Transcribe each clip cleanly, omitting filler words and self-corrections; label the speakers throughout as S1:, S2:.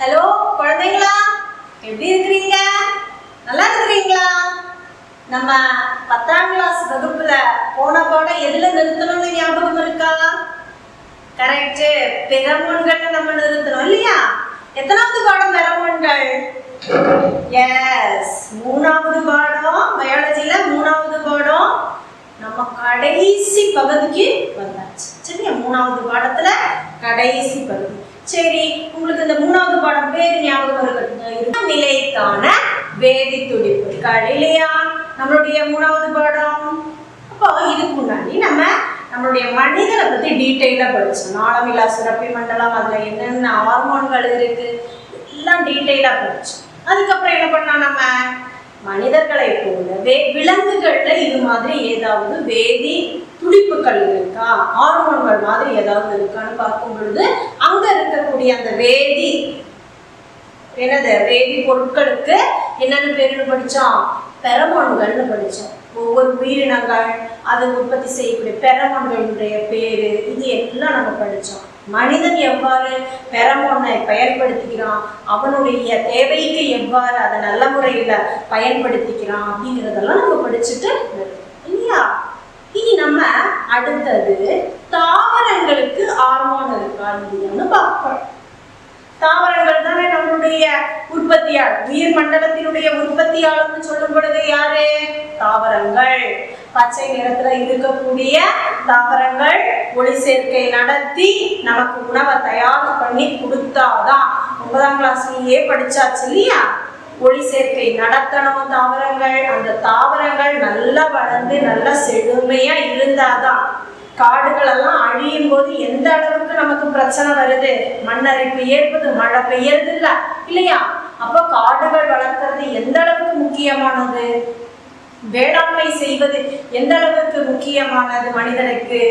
S1: Hello குழந்தைங்களா, எப்படி இருக்கிறீங்க? நல்லா இருக்கிறீங்களா? நம்ம 10ஆம் கிளாஸ் வகுப்புல போன பாடம் எதுல நிறுத்தணும்னு ஞாபகம் இருக்கா? கரெக்ட், பெரமோன்கள் நம்ம நிறுத்தணும் இல்லையா? எத்தனாவது பாடம் பெரமோன்கள்? எஸ், 3வது பாடம். பயாலஜில 3வது பாடம். நம்ம கடைசி பகுதிக்கு வந்தாச்சு. சரியா, 3வது பாடத்துல கடைசி பகுதி. சரி, உங்களுக்கு இந்த 3வது பாடம் பேர் ஞாபகம் இருக்கட்டும். நிலைக்கான வேதி துடிப்புகள் இல்லையா நம்மளுடைய 3வது பாடம். அப்போ இதுக்கு முன்னாடி நம்மளுடைய மனிதனை பத்தி டீட்டெயிலா படிச்சோம். நாளமில்லா சுரப்பி மண்டலம், அதுல என்னென்ன ஹார்மோன்கள் இருக்கு எல்லாம் டீட்டெயிலா படிச்சோம். அதுக்கப்புறம் என்ன பண்ணா, நம்ம மனிதர்களை போலவே விலங்குகள்ல இது மாதிரி ஏதாவது வேதி துடிப்புகள் இருக்கா, ஹார்மோன்கள் மாதிரி ஏதாவது இருக்கான்னு பார்க்கும் பொழுது அங்க இருக்கக்கூடிய அந்த வேதி பொருட்களுக்கு என்னென்ன பேருன்னு படிச்சோம்? பெரமோன்கள்னு படிச்சோம். ஒவ்வொரு உயிரினங்கள் அது உற்பத்தி செய்யக்கூடிய பெரமோன்களுடைய பேரு இது எல்லாம் நம்ம படிச்சோம். மனிதன் எவ்வாறு பெரமோனை பயன்படுத்திக்கிறான், அவனுடைய தேவைக்கு எவ்வாறு அதை நல்ல முறையில பயன்படுத்திக்கிறான் அப்படிங்கிறதெல்லாம் நம்ம படிச்சுட்டு இல்லையா? இனி நம்ம அடுத்தது தாவரங்களுக்கு ஹார்மோன் இருக்கா இல்லையான்னு பார்ப்போம். தாவரங்கள் தானே நம்மளுடைய உற்பத்தியாளர், உயிர் மண்டலத்தினுடைய உற்பத்தியாளர்னு சொல்லும் பொழுது யாரு? தாவரங்கள். பச்சை நிறத்துல இருக்கக்கூடிய தாவரங்கள் ஒளி சேர்க்கை நடத்தி நமக்கு உணவை தயார் பண்ணி கொடுத்தாதான். 9ஆம் கிளாஸ்லயே படிச்சாச்சு இல்லையா? ஒளி சேர்க்கை நடத்தணும் தாவரங்கள். அந்த தாவரங்கள் நல்லா வளர்ந்து நல்லா செழுமையா இருந்தாதான். காடுகள் எல்லாம் அழியும் போது எந்த அளவுக்கு நமக்கு பிரச்சனை வருது? மண்ணரிப்பு ஏற்பது, மழை பெய்யறது இல்லையா? அப்போ காடுகள் வளர்க்கறது எந்த அளவுக்கு முக்கியமானது? வேளாண்மை செய்வது எந்த அளவுக்கு முக்கியமானது மனிதனுக்கு?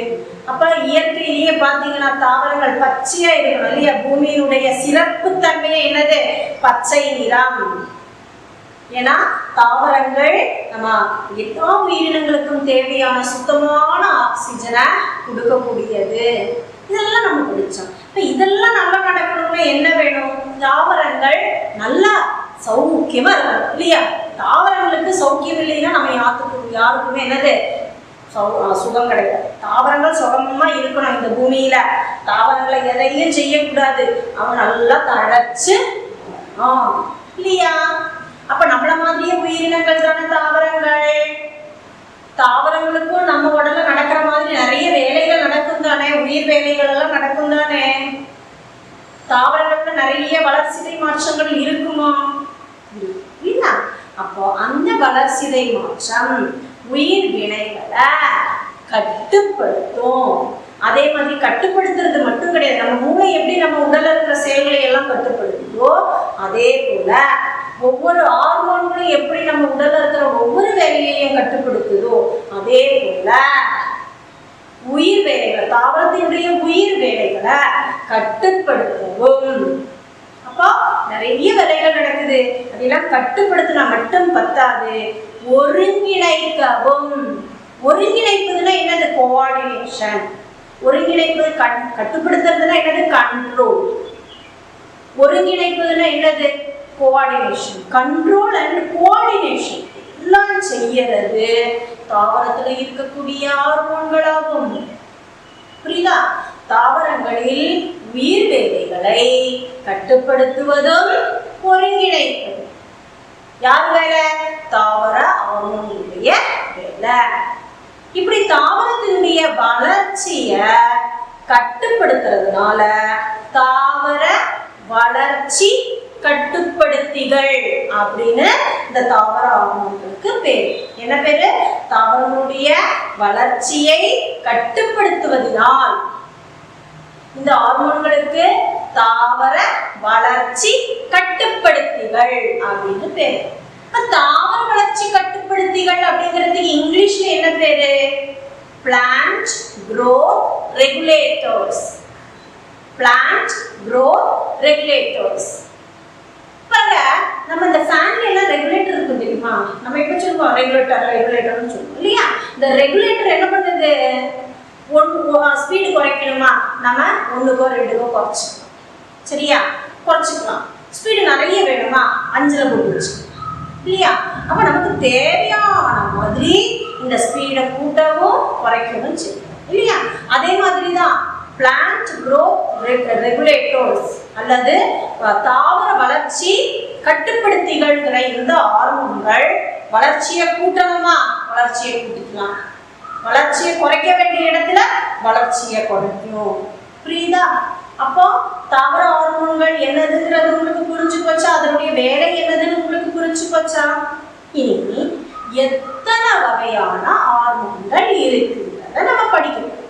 S1: அப்ப இயற்கையிலேயே பாத்தீங்கன்னா தாவரங்கள் பச்சையா இருக்கணும் இல்லையா? பூமியினுடைய சிறப்பு தன்மையே என்னது? பச்சை நிறம். ஏன்னா தாவரங்கள் நம்ம எல்லா உயிரினங்களுக்கும் தேவையான சுத்தமான ஆக்சிஜனை கொடுக்கக்கூடியது. இதெல்லாம் நம்ம படிச்சோம். இப்ப இதெல்லாம் நல்லா நடக்கணும்னா என்ன வேணும்? தாவரங்கள் நல்லா சௌக்கியமா இருக்கணும் இல்லையா? தாவரங்களுக்கு சௌக்கியம் இல்லைன்னா நம்ம யாருக்குமே என்னது சுகம் கிடையாது. தாவரங்கள் சுகமா இருக்கணும் இந்த பூமியில. தாவரங்களை எதையும் செய்யக்கூடாது, அவன் நல்லா தழைச்சு இல்லையா? அப்ப நம்மள மாதிரியே உயிரினங்கள் தானே தாவரங்கள். தாவரங்களுக்கும் நம்ம உடல்ல நடக்கிற மாதிரி நிறைய வேலைகள் நடக்கும் தானே, உயிர் வேலைகள் எல்லாம் நடக்கும் தானே. தாவரங்களுக்கு நிறைய வளர்சிதை மாற்றங்கள் இருக்குமா? இல்ல. அப்போ அந்த வளர்சிதை மாற்றம் உயிர் வினைகளை கட்டுப்படுத்தும். அதே மாதிரி கட்டுப்படுத்துறது மட்டும் கிடையாது, நம்ம மூளை எப்படி நம்ம உடல்ல இருக்கிற செயல்களை எல்லாம் கட்டுப்படுத்துதோ அதே போல ஒவ்வொரு ஹார்மோன்களும் எப்படி நம்ம உடல்ல இருக்கிற ஒவ்வொரு வேலையையும் கட்டுப்படுத்துதோ அதே போல உயிர் வேலைகள், தாவரத்தினுடைய உயிர் வேலைகளை கட்டுப்படுத்தவும். அப்போ நிறைய வேலைகள் நடக்குது. அதெல்லாம் கட்டுப்படுத்தினா மட்டும் பத்தாது, ஒருங்கிணைக்கவும். ஒருங்கிணைப்பதுன்னா என்னது? கோஆர்டினேஷன். ஒருங்கிணைப்பது கட்டுப்படுத்துறதுன்னா என்னது? கண்ட்ரோல். ஒருங்கிணைப்பதுன்னா என்னது? கோஆர்டினேஷன். கண்ட்ரோல் அண்ட் கோஆர்டினேஷன் எல்லாம் செய்யறது தாவரத்துல இருக்கக்கூடிய ஹார்மோன்களாகும். புரியுதா? தாவரங்களில் உயிர் வேலைகளை கட்டுப்படுத்துவதும் ஒருங்கிணைப்பதும் யார் வேலை? தாவர ஹார்மோனுடைய வேலை. இப்படி தாவரத்தினுடைய வளர்ச்சிய கட்டுப்படுத்துறதுனால தாவர வளர்ச்சி கட்டுப்படுத்திகள் அப்படின்னு இந்த தாவர ஹார்மோன்களுக்கு பேர். என்ன பேரு? தாவரங்களுடைய வளர்ச்சியை கட்டுப்படுத்துவதனால் இந்த ஹார்மோன்களுக்கு தாவர வளர்ச்சி கட்டுப்படுத்திகள் அப்படின்னு பேரு. தாவர வளர்ச்சி கட்டுப்படுத்திகள் அப்படிங்கிறதுக்கு இங்கிலீஷ்ல என்ன பேரு? Plant growth regulators. Plant growth regulators. பாருங்க, நம்ம இந்த ஃபேன்ல எல்லாம் ரெகுலேட்டர் இருக்கும் தெரியுமா? நம்ம எப்ப சொல்லுவோம்? ரெகுலேட்டர்னு சொல்லுவோம் இல்லையா? இந்த ரெகுலேட்டர் என்ன பண்ணுது? ஸ்பீடு குறைக்கணுமா, நம்ம 1கோ 2கோ குறைச்சிக்கலாம். சரியா? குறைச்சிக்கலாம். ஸ்பீடு நிறைய வேணுமா, 5ல் போட்டு வச்சுக்கணும் இல்லையா? அப்போ நமக்கு தேவையான மாதிரி இந்த ஸ்பீடை கூட்டவும் குறைக்கவும் செய்யணும் இல்லையா? அதே மாதிரி தான் பிளான்ட் growth ரெகுலேட்டர்ஸ் அல்லது தாவர வளர்ச்சி கட்டுப்படுத்திகள்ங்கிற இந்த ஹார்மோன்கள் வளர்ச்சியை கூட்டணுமா, வளர்ச்சியை கூட்டிக்கலாம். வளர்ச்சியை குறைக்க வேண்டிய இடத்துல வளர்ச்சியை குறைக்கணும். புரியுதா? அப்போ தாவர ஹார்மோன்கள் என்னதுங்கிறது உங்களுக்கு புரிஞ்சு போச்சா? அதனுடைய வேலை என்னதுன்னு உங்களுக்கு புரிஞ்சு போச்சா? இனி எத்தனை வகையான ஹார்மோன்கள் இருக்குங்கிறத நம்ம படிக்கணும்.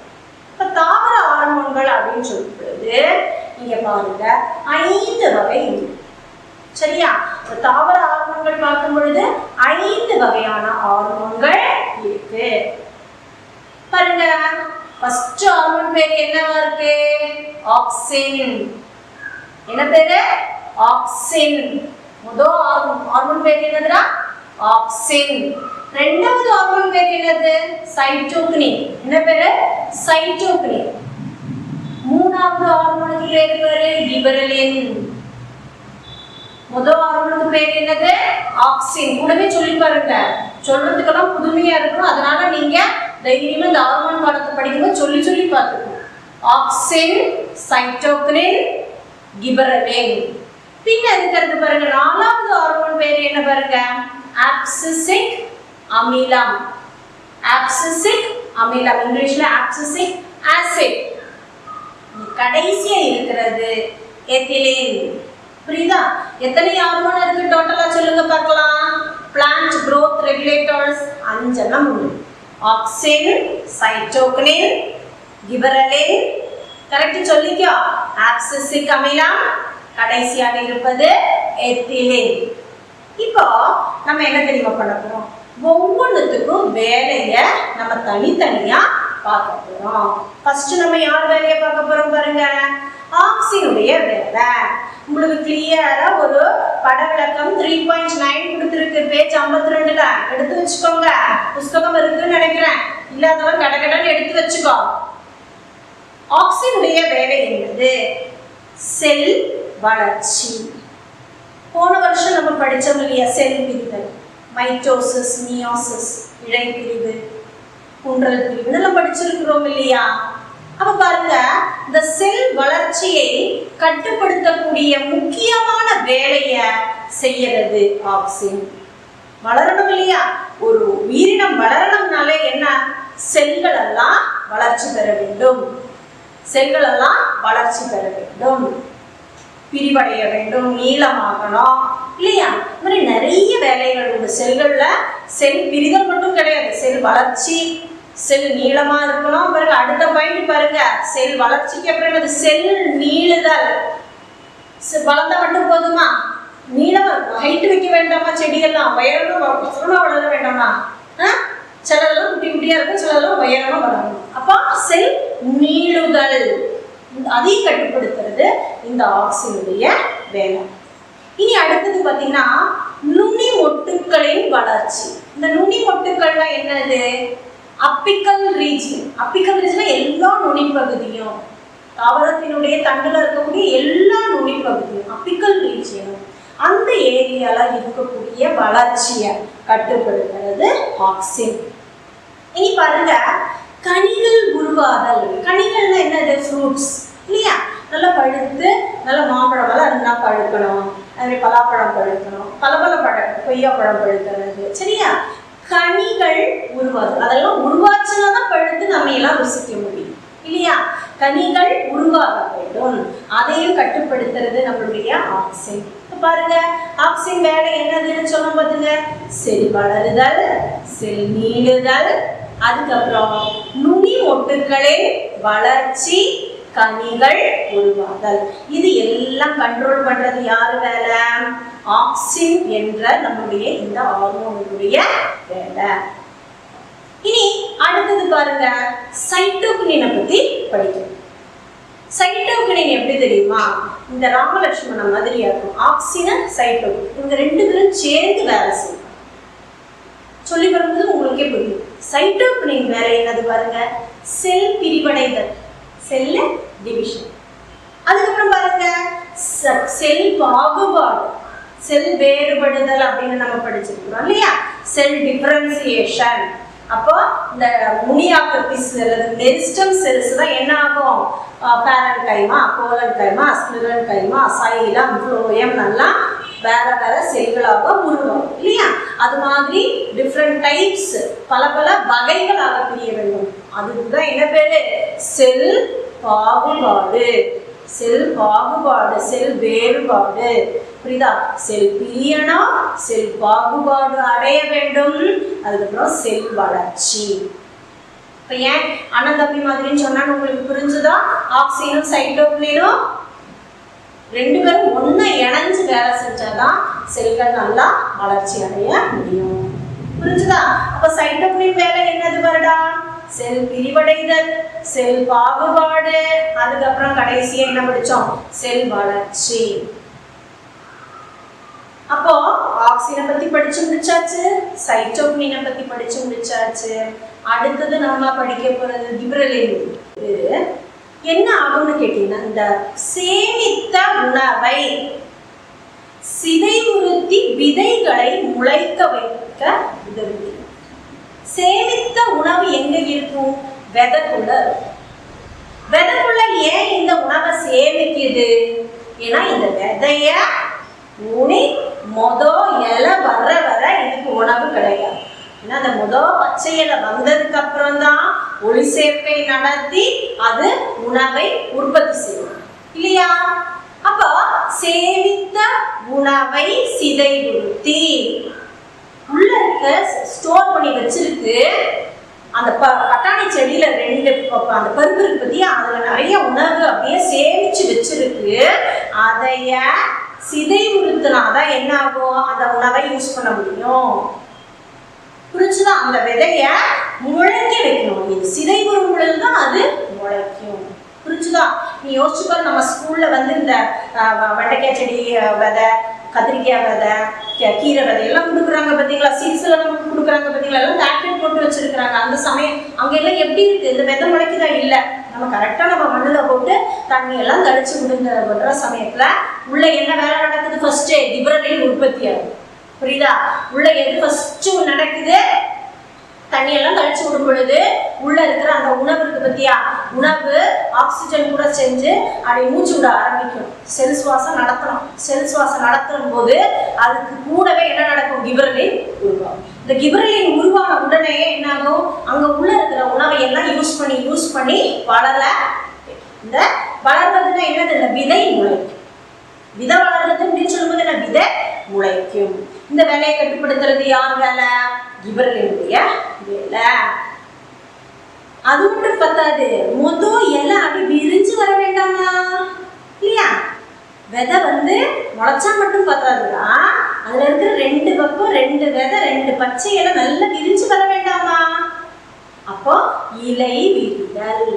S1: இப்போ தாவர ஹார்மோன்கள் அப்படின்னு சொல்லும்போது இங்க பாருங்க 5 வகை இருக்கு. சரியா? தாவர ஹார்மோன்கள் பார்க்கும் பொழுது 5 வகையான ஹார்மோன்கள் இருக்கு. பாருங்க, ஃபர்ஸ்ட் ஹார்மோன் பேர் என்னவா இருக்கு? ஆக்சின். என்ன பேரு? ஆக்சின். முதல் ஹார்மோன் பேர் என்னதுடா? ஆக்சின். ரெண்டாவது ஹார்மோன் பேர் என்னது? சைட்டோகினின். என்ன பேரு? சைட்டோகினின். மூணாவது ஹார்மோனுக்கு பேர் பாரு கிபரெலின். முதல் ஹார்மோனுக்கு பேர் என்னது? ஆக்சின். கூடவே சொல்லி பாருங்க, சொல்றதுக்கெல்லாம் புதுமையா இருக்கும். அதனால நீங்க தைரியமா இந்த ஹார்மோன் பாடத்தை படிக்கும்போது சொல்லி சொல்லி பார்த்துக்கணும். Auxin, cytokinin, gibberellin. பின்ன இருக்கிறது பாருங்க, 4வது ஹார்மோன் பேர் என்ன பாருங்க? ஆப்சிசிக் அமிலம். ஆப்சிசிக் அமிலம், இங்கிலீஷ்ல ஆப்சிசிக் ஆசிட். கடைசியா இருக்கிறது எத்திலின். புரியுதா? எத்தனை ஹார்மோன் இருக்கு டோட்டலா சொல்லுங்க பார்க்கலாம். பிளான்ட் growth ரெகுலேட்டர்ஸ் 5 எல்லாம் உண்டு. ஆக்சின், சைட்டோகினின், கிபரெலின், கரெக்ட் சொல்லிக்கோ, ஆப்சிசிக் அமிலம், கடைசியாக இருப்பது எத்திலின். இப்போ நம்ம என்ன தெரியுமா பண்ண போறோம்? ஒவ்வொன்றுத்துக்கும் வேலையை நம்ம தனித்தனியா பார்க்க போறோம். ஃபர்ஸ்ட் நம்ம யார் வேலையை பார்க்க போறோம் பாருங்க, ஆக்சினுடைய வேலை. உங்களுக்கு கிளியரா ஒரு பட விளக்கம் 3.9 கொடுத்துருக்கு, பேஜ் 52ல எடுத்து வச்சுக்கோங்க. புஸ்தகம் இருக்குன்னு நினைக்கிறேன், இல்லாதவங்க கடகடன்னு எடுத்து வச்சுக்கோ. ஆக்சினுடைய வேலை என்பது செல் வளர்ச்சி. போன வருஷம் நம்ம படிச்சோம் இல்லையா? செல் பிரிதல், மைட்டோசிஸ், மியோசிஸ், இழைப்பிரிவு, குன்றல் பிரிவு எல்லாம் படிச்சிருக்கிறோம் இல்லையா? அப்ப பாருங்க, இந்த செல் வளர்ச்சியை கட்டுப்படுத்தக்கூடிய முக்கியமான வேலையை செய்யறது ஆக்சின். வளரணும் இல்லையா? ஒரு உயிரினம் வளரணும்னாலே என்ன? செல்கள் எல்லாம் வளர்ச்சி பெற வேண்டும். செல்கள் எல்லாம் வளர்ச்சி பெற வேண்டும், பிரிவடைய வேண்டும், நீளமாகணும் இல்லையா? இந்த மாதிரி நிறைய வேலைகள் உண்டு செல்கள்ல. செல் பிரிதல் மட்டும் கிடையாது, செல் வளர்ச்சி, செல் நீளமா இருக்கணும். பாருங்க அடுத்த பாயிண்ட் பாருங்க, செல் வளர்ச்சிக்கு அப்புறம் அது செல் நீளுதல். வளர்ந்தா மட்டும் போதுமா? நீளமா இருக்கும், ஹைட் வைக்க வேண்டாமா? செடிகள்லாம் உயரமா வளர வேண்டாமா? சிலதெல்லாம் குட்டி குட்டியா இருக்கும், சிலதெல்லாம் உயரமா வளரணும். அப்போ செல் நீளுதல், அதையும் கட்டுப்படுத்துறது இந்த ஆக்சினுடைய வேலை. இனி அடுத்தது பார்த்தீங்கன்னா நுனி மொட்டுக்களின் வளர்ச்சி. இந்த நுனி மொட்டுக்கள்னா என்னது? Apical region. அப்பிக்கல் ரீஜியன் எல்லா நுனிப்பகுதியும், தாவரத்தினுடைய தண்டுல இருக்கக்கூடிய எல்லா நுனிப்பகுதியும் அப்பிக்கல் ரீஜியனும், அந்த ஏரியால இருக்கக்கூடிய வளர்ச்சியை கட்டுப்படுத்துறது ஆக்சின். இனி பாருங்க, கனிகள் உருவாதல். கனிகள்னா என்னது? ஃப்ரூட்ஸ் இல்லையா? நல்லா பழுத்து, நல்ல மாம்பழம் நல்லா பழுக்கணும், அதுமாதிரி பலாப்பழம் பழுக்கணும், பழம், கொய்யாப்பழம் பழுக்கிறது. சரியா? கனிகள் உருவாதல், அதெல்லாம் உருவாச்சுன்னா தான் பழுத்து நம்ம எல்லாம் ருசிக்க முடியும் இல்லையா? கனிகள் உருவாக வேண்டும், அதையும் கட்டுப்படுத்துறது நம்மளுடைய ஆக்சின். பாருங்க, ஆக்சின் வேலை என்னதுன்னு சொல்ல பாத்துங்க, செல் வளருதல், செல் நீளுதல், அதுக்கப்புறம் நுனி மொட்டுக்களின் வளர்ச்சி, கனிகள் உருவாதல். இது எல்லாம் கண்ட்ரோல் பண்றது யாரு வேலை? ஆக்சின் என்ற நம்முடைய இந்த ஹார்மோனுடைய வேலை. இனி அடுத்தது பாருங்க, சைட்டோகினினை பத்தி படிக்கணும். சைட்டோகினின் எப்படி தெரியுமா? இந்த ராமலட்சுமணன் மாதிரியா இருக்கும். ஆக்சின், சைட்டோகினின், இவங்க 2 பேரும் சேர்ந்து வேலை செய்யும். சொல்லி வரும்போது உங்களுக்கே புரியும். சைட்டோகினின் வேலை என்னது பாருங்க? செல் பிரிவடைதல், செல் டிவிஷன். அதுக்கப்புறம் பாருங்க செல் பாகுபாடு, செல் வேறுபடுதல் அப்படின்னு நம்ம படிச்சிருக்கிறோம் இல்லையா? செல் டிஃபரன்சியேஷன். அப்போ இந்த முனியாக்க திசு அல்லது மெரிஸ்டம் செல்ஸ் தான் என்ன ஆகும்? பேரன் கைமா, கோலன் கைமா, ஸ்பிரன் கைமா, சைலம், ஃப்ளோயம் நல்லா வேற வேற செல்களாக உருவாகும் இல்லையா? அது மாதிரி டிஃப்ரெண்ட் டைப்ஸ், பல பல வகைகளாக பிரிய வேண்டும். அதுதான் என்ன பேரு? செல் பாகுபாடு. செல் பாகுபாடு, செல் வேறுபாடு. புரியுதா? செல் பிரியணும், செல் பாகுபாடு அடைய வேண்டும், அதுக்கப்புறம் செல் வளர்ச்சி. இப்ப ஏன் அண்ணன் தம்பி மாதிரின்னு சொன்னா உங்களுக்கு புரிஞ்சுதா? ஆக்சினும் சைட்டோபினினும் ரெண்டு பேரும் ஒண்ணா இணைஞ்சு வேலை செஞ்சாதான் செல்கள் நல்லா வளர்ச்சி அடைய முடியும். புரிஞ்சுதா? அப்ப சைட்டோபினின் வேலை என்னது வருடா? செல் பிரிவடைதல், செல் பாகுபாடு, அதுக்கப்புறம் கடைசியா என்ன படிச்சோம்? செல் வளர்ச்சி. அப்போ ஆக்சினை பத்தி படிச்சு முடிச்சாச்சு, சைட்டோபினினை பத்தி படிச்சு முடிச்சாச்சு. அடுத்தது நம்ம படிக்க போறது கிப்ரெலின். என்ன ஆகும்னு கேட்டீங்கன்னா, இந்த சேமித்த உணவை சிதைவுறுத்தி விதைகளை முளைக்க வைக்க உதவுது. சேமித்த உணவு எங்க இருக்கும்? விதைக்குள்ள. விதைக்குள்ள ஏன் இந்த உணவை சேமிக்குது? ஏன்னா இந்த விதைய ஊனி இலை வர வர இதுக்கு உணவு கிடையாது. ஏன்னா அந்த பச்சை இலை வந்ததுக்கு அப்புறம் தான் ஒளி சேர்க்கை நடத்தி அது உணவை உற்பத்தி செய்யும் இல்லையா? அப்போ சேமித்த உணவை சிதைவுறுத்தி உள்ள இருக்க ஸ்டோர் பண்ணி வச்சிருக்கு. அந்த பட்டாணி செடியில ரெண்டு அந்த பருப்பு இருக்கு பத்தியா, அதுல நிறைய உணவு அப்படியே சேமிச்சு வச்சிருக்கு. அதைய சிதைவுறுத்தினாதான் என்ன ஆகும்? அந்த உணவை யூஸ் பண்ண முடியும். புரிச்சுதா? அந்த விதைய முளைக்க வைக்கணும். இது சிதைவுறும் பொழுதுதான் அது முளைக்கும். புரிச்சுதா? நீ யோசிச்சுப்பாரு, நம்ம ஸ்கூல்ல வந்து இந்த வெண்டைக்காய் செடி விதை, கத்திரிக்காய் விதை, கீரை விதை எல்லாம் கொடுக்குறாங்க பார்த்தீங்களா? சீட்ஸ்ல நமக்கு கொடுக்குறாங்க பார்த்தீங்களா? எல்லாம் பேக்கெட் போட்டு வச்சிருக்கிறாங்க. அந்த சமயம் அங்க எல்லாம் எப்படி இருக்கு? இந்த விதை முளைக்குதா? இல்லை. நம்ம கரெக்டா நம்ம மண்ணுல போட்டு தண்ணி எல்லாம் தடிச்சு விடுற சமயத்துல உள்ள என்ன வேலை நடக்குது? ஃபர்ஸ்ட் கிப்ரெலின் உற்பத்தி ஆகுது. புரியுதா? உள்ள எது ஃபர்ஸ்ட் நடக்குது? தண்ணி எல்லாம் கழிச்சு விடும் பொழுது உள்ள இருக்கிற அந்த உணவு இருக்கு பத்தியா, உணவு ஆக்சிஜன் கூட செஞ்சு அப்படி மூச்சு விட ஆரம்பிக்கும். செல் சுவாசம் நடத்தணும். செல் சுவாசம் நடத்தும் போது அதுக்கு கூடவே என்ன நடக்கும்? கிப்ரெலின் உருவாகும். இந்த கிப்ரெலின் உருவான உடனே என்ன ஆகும்? அங்க உள்ள இருக்கிற உணவை எல்லாம் யூஸ் பண்ணி வளர. இந்த வளர்றதுன்னா என்னது? இந்த விதை முளைக்கும். விதை வளர்றது அப்படின்னு சொல்லும்போது என்ன? விதை முளைக்கும். இந்த வேலையை கட்டுப்படுத்துறது யார் வேலை? கிப்ரெலினுடைய வேலை. அது மட்டும் பத்தாது, இலை அப்படி விரிஞ்சு வர வேண்டாமா? இல்லையா? விதை வந்து முளைச்சா மட்டும் பத்தாதுடா, அதுல இருக்கிற ரெண்டு பக்கம் ரெண்டு விதை, ரெண்டு பச்சை இலை நல்லா விரிஞ்சு வர வேண்டாமா? அப்போ இலை விரிதல்.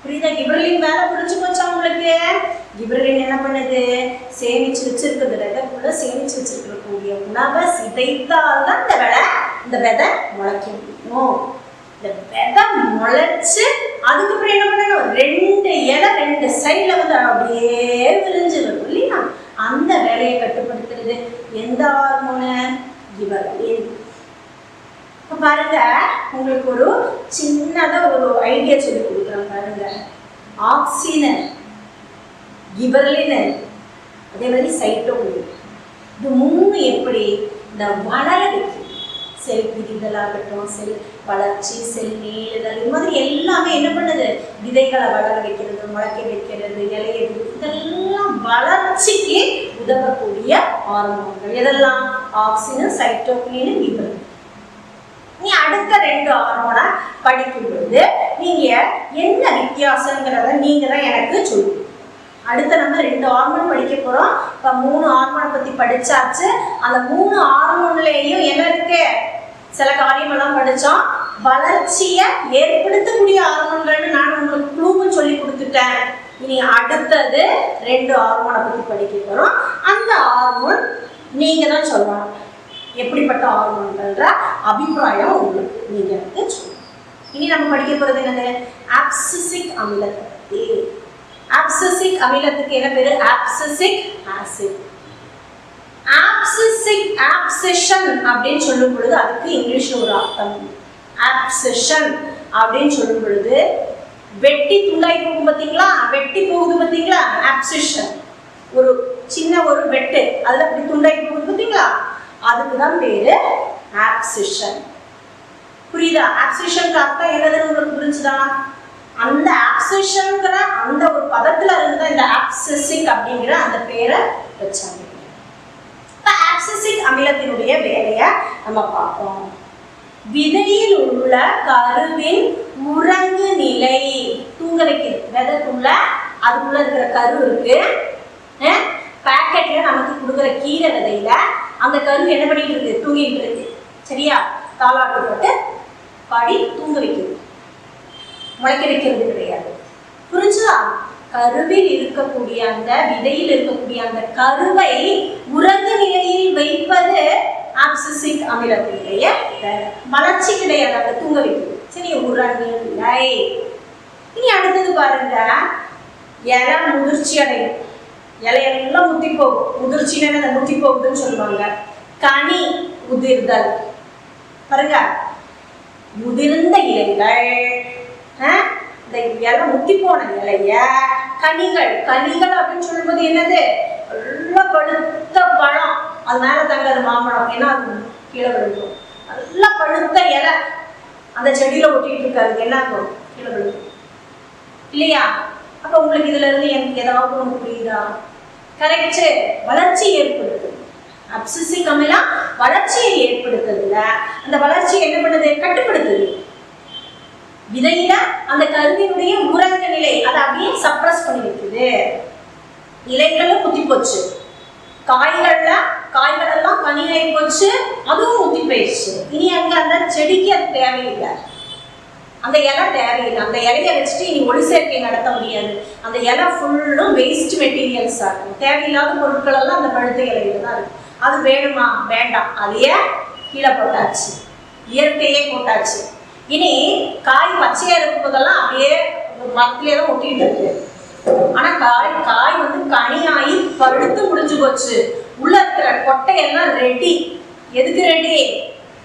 S1: புரியுதா? கிப்ரெலின் வேலை புரிஞ்சு போச்சா உங்களுக்கு? கிப்ரெலின் என்ன பண்ணுது? சேமிச்சு வச்சிருக்கிறது, விதைக்குள்ள சேமிச்சு வச்சிருக்கக்கூடிய உணவை சிதைத்தால்தான் இந்த விதை முளைக்க முடியும். இந்த விதை முளைச்சு அதுக்கப்புறம் என்ன பண்ணணும்? ரெண்டு இலை ரெண்டு சைட்ல வந்து அப்படியே விரிஞ்சு வரும் இல்லையா? அந்த வேலையை கட்டுப்படுத்துறது எந்த ஹார்மோனு? கிப்ரெலின். பாருங்க, உங்களுக்கு ஒரு சின்னதா ஒரு ஐடியா சொல்லி கொடுக்குறேன் பாருங்க. ஆக்சின், கிப்ரெலின், அதே மாதிரி சைட்டோபினின், இது மூணு எப்படி இந்த வளர வைக்கும்? செல் பிரிதலாகட்டும், செல் வளர்ச்சி, செல் நீளுதல், இது மாதிரி எல்லாமே என்ன பண்ணுது? விதைகளை வளர வைக்கிறது, முளைக்க வைக்கிறது, இலையை, இதெல்லாம் வளர்ச்சிக்கு உதவக்கூடிய ஹார்மோன்கள். எதெல்லாம்? ஆக்சின், சைட்டோபினின், கிப்ரெலின். நீ அடுத்த ரெண்டு ஹார்மோனை படிக்கும் பொழுது நீங்க என்ன வித்தியாசங்கிறத நீங்க தான் எனக்கு சொல்லுங்க. அடுத்த நம்ம ரெண்டு ஹார்மோன் படிக்க போறோம். இப்ப 3 ஹார்மோனை பத்தி படிச்சாச்சு. அந்த 3 ஹார்மோன்லயும் என்ன இருக்கு? சில காரியமெல்லாம் படிச்சோம். வளர்ச்சியை ஏற்படுத்தக்கூடிய ஹார்மோன்கள்னு நான் உங்களுக்கு க்ளூவும் சொல்லி கொடுத்துட்டேன். இனி அடுத்தது ரெண்டு ஹார்மோனை பத்தி படிக்க போறோம். அந்த ஹார்மோன் நீங்க தான் சொல்லணும். எப்படிப்பட்ட ஹார்மோன்கள்ன்ற அபிப்பிராயம் உங்களுக்கு நீங்க எனக்கு சொல்லணும். இனி நம்ம படிக்க போறது என்னது? அப்சிசிக் அமிலத்தை பத்தி. ஆப்சசிக் அமிலத்துக்கு என்ன பேரு? ஆப்சசிக் ஆசிட். ஆப்சசிக் ஆப்செஷன் அப்படின்னு சொல்லும் பொழுது அதுக்கு இங்கிலீஷ்ல ஒரு அர்த்தம். ஆப்செஷன் அப்படின்னு சொல்லும் பொழுது வெட்டி துண்டாய் போகும் பார்த்தீங்களா, வெட்டி போகுது பார்த்தீங்களா, ஆப்செஷன். ஒரு சின்ன ஒரு வெட்டு அதுல அப்படி துண்டாய் போகுது பார்த்தீங்களா, அதுக்கு தான் பேரு ஆப்செஷன். புரியுதா? ஆப்செஷனுக்கு அர்த்தம் என்னதுன்னு உங்களுக்கு புரிஞ்சுதா? அந்த ஆப்செஷன்ங்கிற அந்த ஒரு பதத்துல இருந்து இந்த ஆப்சசிக் அப்படிங்கிற அந்த பேரை வச்சாங்க. ஆப்சசிக் அமிலத்தினுடைய வேலையை நம்ம பார்ப்போம். விதையில் உள்ள கருவின் உறங்கு நிலை, தூங்க வைக்கிறது. விதைக்குள்ள அதுக்குள்ள இருக்கிற கரு இருக்கு, பேக்கெட்ல நமக்கு கொடுக்குற கீரை விதையில அந்த கரு என்ன பண்ணிட்டு இருக்கு? தூங்கிட்டு இருக்கு. சரியா? தாளாட்டு போட்டு பாடி தூங்க வைக்கிறது, முளைக்க வைக்கிறது கிடையாது. புரிஞ்சுதா? கருவில் இருக்கக்கூடிய அந்த விதையில் இருக்கக்கூடிய அந்த கருவை உறங்கு நிலையில் வைப்பது ஆப்சசிக் அமிலத்தினுடைய வளர்ச்சி கிடையாது, அதை தூங்க வைக்கிறது. சரி, உறங்கு நிலை. இனி அடுத்தது பாருங்க, இலை முதிர்ச்சி அடையும். இலையெல்லாம் முத்தி போகும். முதிர்ச்சின்னு முத்தி போகுதுன்னு சொல்லுவாங்க. கனி உதிர்தல். பாருங்க, முதிர்ந்த இலைகள், இந்த இலை முத்தி போன இலைய கனிகள். கனிகள் அப்படின்னு சொல்லும்போது என்னது? நல்ல பழுத்த பழம், அது மேல தங்காது மாம்பழம், ஏன்னா அது கீழே விழுக்கும். நல்ல பழுத்த இலை அந்த செடியில ஒட்டிட்டு இருக்காது, என்ன ஆகும்? கீழே விழுக்கும் இல்லையா? அப்ப உங்களுக்கு இதுல இருந்து எனக்கு ஏதாவது ஒன்று புரியுதா? கரெக்ட். வளர்ச்சி ஏற்படுது. ஆப்சசிக் அமிலம் வளர்ச்சியை ஏற்படுத்துதுல, அந்த வளர்ச்சியை என்ன பண்ணுது? கட்டுப்படுத்துது. விதையில அந்த கருவினுடைய உறங்க நிலை அதை அப்படியே சப்ரஸ் பண்ணி வைக்குது. இலைகளும் முத்தி போச்சு, காய்கள் எல்லாம் கனியாகி போச்சு, அதுவும் முத்தி போயிடுச்சு. இனி அங்க அந்த செடிக்கு அது தேவையில்லை, அந்த இலை தேவையில்லை. அந்த இலையை வச்சுட்டு இனி ஒளி சேர்க்கை நடத்த முடியாது. அந்த இலை ஃபுல்லும் வேஸ்ட் மெட்டீரியல்ஸ் ஆகும். தேவையில்லாத பொருட்கள் எல்லாம் அந்த பழுத்த இலையில தான் இருக்கு. அது வேணுமா? வேண்டாம், அதையே கீழே போட்டாச்சு, இயற்கையே போட்டாச்சு. இனி காய் பச்சையா இருக்கும் போதெல்லாம் அப்படியே மரத்திலே தான் ஒட்டிட்டு இருக்கு. ஆனா காய் வந்து கனியாகி பழுத்து முடிஞ்சு போச்சு. உள்ள இருக்கிற கொட்டையெல்லாம் ரெடி. எதுக்கு ரெடி?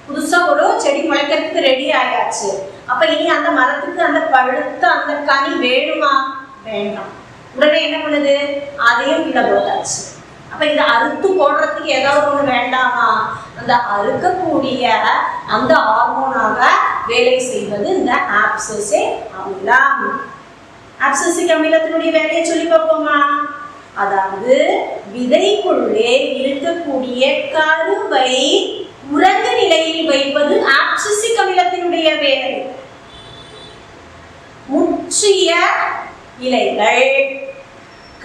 S1: புதுசா ஒரு செடி முளைக்கிறதுக்கு ரெடி ஆயாச்சு. அப்ப இனி அந்த மரத்துக்கு அந்த பழுத்த அந்த கனி வேணுமா? வேண்டாம். உடனே என்ன பண்ணுது? அதையும் கீழே போட்டாச்சு. அப்ப இந்த அறுத்து போடுறதுக்கு ஏதாவது ஒண்ணு வேண்டாமா? அந்த அறுக்கக்கூடிய அந்த ஹார்மோனாக வேலை செய்வது இந்த ஆப்சசிக் அமிலம். ஆப்சசிக் அமிலத்தினுடைய வேலையை சொல்லி பார்ப்போமா? அதாவது விதைக்குள்ளே இருக்கக்கூடிய கருவை உறங்கு நிலையில் வைப்பது ஆப்சசிக் அமிலத்தினுடைய வேலை. முற்றிய இலைகள்,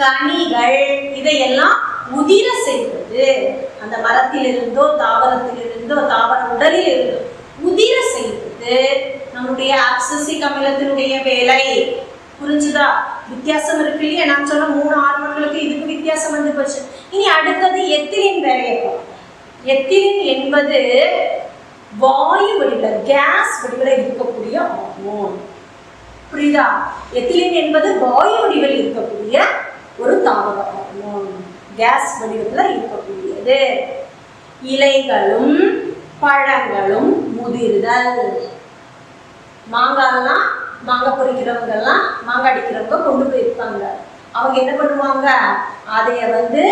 S1: கனிகள் இதையெல்லாம் உதிர செய்வது, அந்த மரத்திலிருந்தோ தாவரத்திலிருந்தோ தாவர உடலில் இருந்தோ உதிர செய்வது நம்முடைய ஆப்சசிக் அமிலத்தினுடைய வேலை. புரிஞ்சுதா? வித்தியாசம் இருக்கு இல்லையா? நான் சொன்ன 3 ஹார்மோன்களுக்கு இதுக்கு வித்தியாசம் வந்து போச்சு. இனி அடுத்தது எத்திலின் வேலையை பார்ப்போம். எத்திலின் என்பது வாயு வடிவில், கேஸ் வடிவில் இருக்கக்கூடிய ஹார்மோன். புரியுதா? எத்திலின் என்பது வாயு வடிவில் இருக்கக்கூடிய ஒரு தாவர ஹார்மோன், கேஸ் வடிவத்தில் இருக்கக்கூடியது. இலைகளும் பழங்களும் முதிர்தல். மாங்காய்லாம், மாங்காய் பொறிக்கிறவங்க எல்லாம், மாங்காய் அடிக்கிறவங்க கொண்டு போயிருப்பாங்க. அவங்க என்ன பண்ணுவாங்க? அதைய வந்து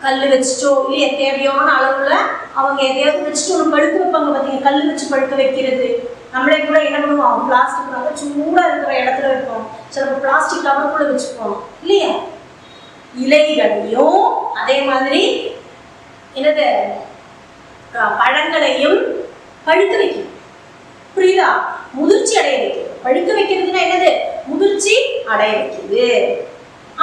S1: கல் வச்சுட்டோ இல்லையா தேவையான அளவுல அவங்க எதையாவது வச்சுட்டு ஒன்று பழுக்க வைப்பாங்க. பார்த்தீங்க, கல் வச்சு பழுக்க வைக்கிறது. நம்மளே கூட என்ன பண்ணுவோம்? பிளாஸ்டிக் வந்து சூடா இருக்கிற இடத்துல வைப்போம், சில பிளாஸ்டிக் கவருக்குள்ள வச்சுப்போம் இல்லையா? இலைகளையும் அதே மாதிரி என்னது பழங்களையும் பழுக்க வைக்கும். புரியுதா? முதிர்ச்சி அடைய வைக்கிறது. பழுக்க வைக்கிறதுனா என்னது? முதிர்ச்சி அடைய வைக்குது.